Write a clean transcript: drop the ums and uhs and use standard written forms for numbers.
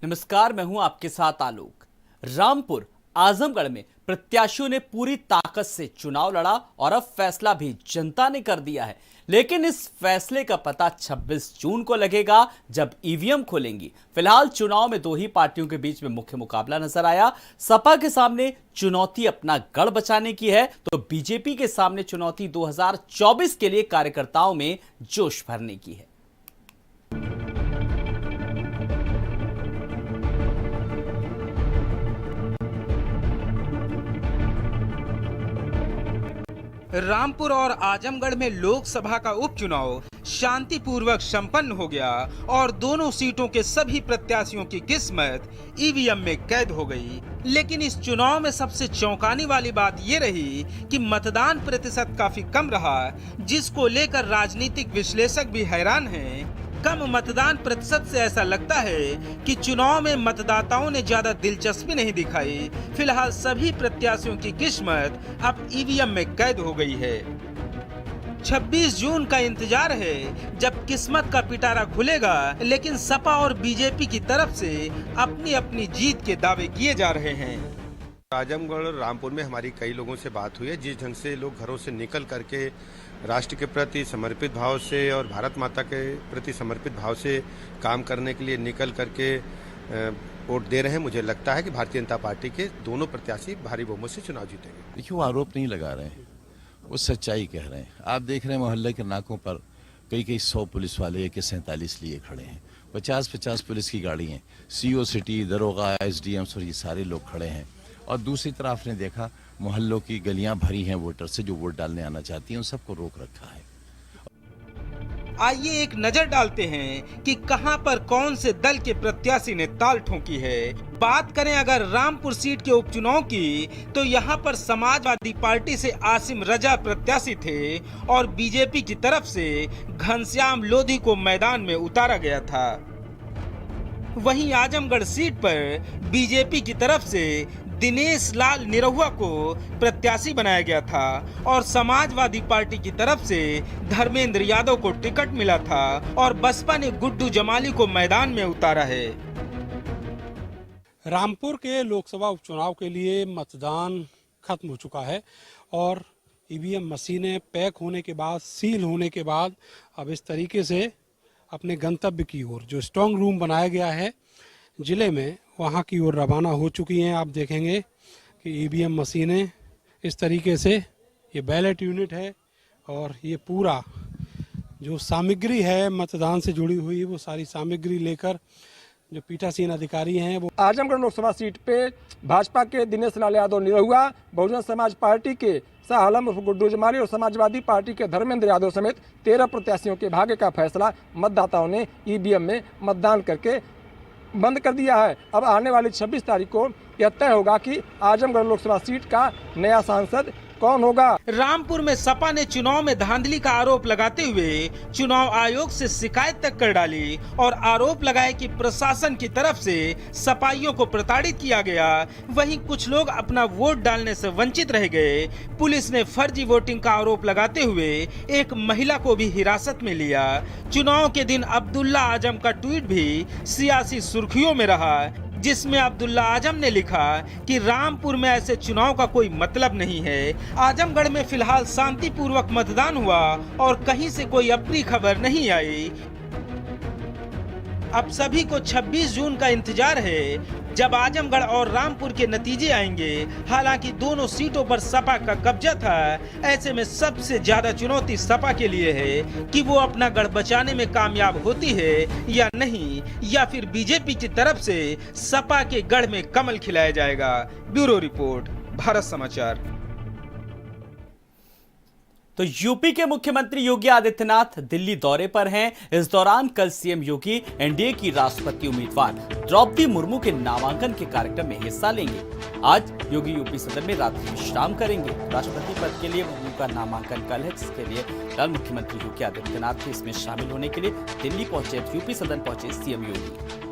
नमस्कार, मैं हूं आपके साथ आलोक। रामपुर आजमगढ़ में प्रत्याशियों ने पूरी ताकत से चुनाव लड़ा और अब फैसला भी जनता ने कर दिया है। लेकिन इस फैसले का पता 26 जून को लगेगा, जब ईवीएम खुलेंगी। फिलहाल चुनाव में दो ही पार्टियों के बीच में मुख्य मुकाबला नजर आया। सपा के सामने चुनौती अपना गढ़ बचाने की है, तो बीजेपी के सामने चुनौती 2024 के लिए कार्यकर्ताओं में जोश भरने की है। रामपुर और आजमगढ़ में लोकसभा का उपचुनाव शांतिपूर्वक संपन्न हो गया और दोनों सीटों के सभी प्रत्याशियों की किस्मत ईवीएम में कैद हो गई। लेकिन इस चुनाव में सबसे चौंकाने वाली बात ये रही कि मतदान प्रतिशत काफी कम रहा, जिसको लेकर राजनीतिक विश्लेषक भी हैरान हैं। कम मतदान प्रतिशत से ऐसा लगता है कि चुनाव में मतदाताओं ने ज्यादा दिलचस्पी नहीं दिखाई। फिलहाल सभी प्रत्याशियों की किस्मत अब ईवीएम में कैद हो गई है। 26 जून का इंतजार है जब किस्मत का पिटारा खुलेगा, लेकिन सपा और बीजेपी की तरफ से अपनी अपनी जीत के दावे किए जा रहे हैं। आजमगढ़ रामपुर में हमारी कई लोगों से बात हुई है। जिस ढंग से लोग घरों से निकल करके राष्ट्र के प्रति समर्पित भाव से और भारत माता के प्रति समर्पित भाव से काम करने के लिए निकल करके वोट दे रहे हैं, मुझे लगता है कि भारतीय जनता पार्टी के दोनों प्रत्याशी भारी बहुमत से चुनाव जीतेंगे। देखिए, वो आरोप नहीं लगा रहे हैं, वो सच्चाई कह रहे हैं। आप देख रहे हैं मोहल्ले के नाकों पर कई 100 पुलिस वाले AK-47 लिए खड़े हैं, 50-50 पुलिस की गाड़ी हैं, CO सिटी, दरोगा, SDMs और ये सारे लोग खड़े हैं। और दूसरी तरफ आपने देखा मोहल्लों की गलियां भरी हैं वोटर से, जो वोट डालने आना चाहती हैं, उन सबको रोक रखा है। आइए एक नजर डालते हैं कि कहां पर कौन से दल के प्रत्याशी ने ताल ठोकी है। बात करें अगर रामपुर सीट के उपचुनाव की, तो यहां पर समाजवादी पार्टी से आसिम रजा प्रत्याशी थे और बीजेपी की तरफ से घनश्याम लोधी को मैदान में उतारा गया था। वहीं आजमगढ़ सीट पर बीजेपी की तरफ से दिनेश लाल निरहुआ को प्रत्याशी बनाया गया था और समाजवादी पार्टी की तरफ से धर्मेंद्र यादव को टिकट मिला था और बसपा ने गुड्डू जमाली को मैदान में उतारा है। रामपुर के लोकसभा उपचुनाव के लिए मतदान खत्म हो चुका है और ईवीएम मशीनें पैक होने के बाद, सील होने के बाद अब इस तरीके से अपने गंतव्य की ओर, जो स्ट्रांग रूम बनाया गया है जिले में, वहाँ की ओर रवाना हो चुकी हैं। आप देखेंगे कि ईवीएम मशीनें इस तरीके से, ये बैलेट यूनिट है और ये पूरा जो सामग्री है मतदान से जुड़ी हुई, वो सारी सामग्री लेकर जो पीठासीन अधिकारी हैं वो आजमगढ़ लोकसभा सीट पे भाजपा के दिनेश लाल यादव निरहुआ, बहुजन समाज पार्टी के शाह आलम उर्फ गुड्डू जमाली और समाजवादी पार्टी के धर्मेंद्र यादव समेत 13 प्रत्याशियों के भाग्य का फैसला मतदाताओं ने ईवीएम में मतदान करके बंद कर दिया है। अब आने वाली 26 तारीख को यह तय होगा कि आजमगढ़ लोकसभा सीट का नया सांसद कौन होगा। रामपुर में सपा ने चुनाव में धांधली का आरोप लगाते हुए चुनाव आयोग से शिकायत तक कर डाली और आरोप लगाए कि प्रशासन की तरफ से सपाइयों को प्रताड़ित किया गया। वहीं कुछ लोग अपना वोट डालने से वंचित रह गए। पुलिस ने फर्जी वोटिंग का आरोप लगाते हुए एक महिला को भी हिरासत में लिया। चुनाव के दिन अब्दुल्ला आजम का ट्वीट भी सियासी सुर्खियों में रहा, जिसमें अब्दुल्ला आजम ने लिखा कि रामपुर में ऐसे चुनाव का कोई मतलब नहीं है। आजमगढ़ में फिलहाल शांतिपूर्वक मतदान हुआ और कहीं से कोई अप्रिय खबर नहीं आई। अब सभी को 26 जून का इंतजार है, जब आजमगढ़ और रामपुर के नतीजे आएंगे। हालांकि दोनों सीटों पर सपा का कब्जा था। ऐसे में सबसे ज्यादा चुनौती सपा के लिए है कि वो अपना गढ़ बचाने में कामयाब होती है या नहीं, या फिर बीजेपी की तरफ से सपा के गढ़ में कमल खिलाया जाएगा। ब्यूरो रिपोर्ट, भारत समाचार। तो यूपी के मुख्यमंत्री योगी आदित्यनाथ दिल्ली दौरे पर हैं। इस दौरान कल सीएम योगी एनडीए की राष्ट्रपति उम्मीदवार द्रौपदी मुर्मू के नामांकन के कार्यक्रम में हिस्सा लेंगे। आज योगी यूपी सदन में रात्रि विश्राम करेंगे। राष्ट्रपति पद के लिए मुर्मू का नामांकन कल है, जिसके लिए कल मुख्यमंत्री योगी आदित्यनाथ के इसमें शामिल होने के लिए दिल्ली पहुंचे, यूपी सदन पहुंचे सीएम योगी।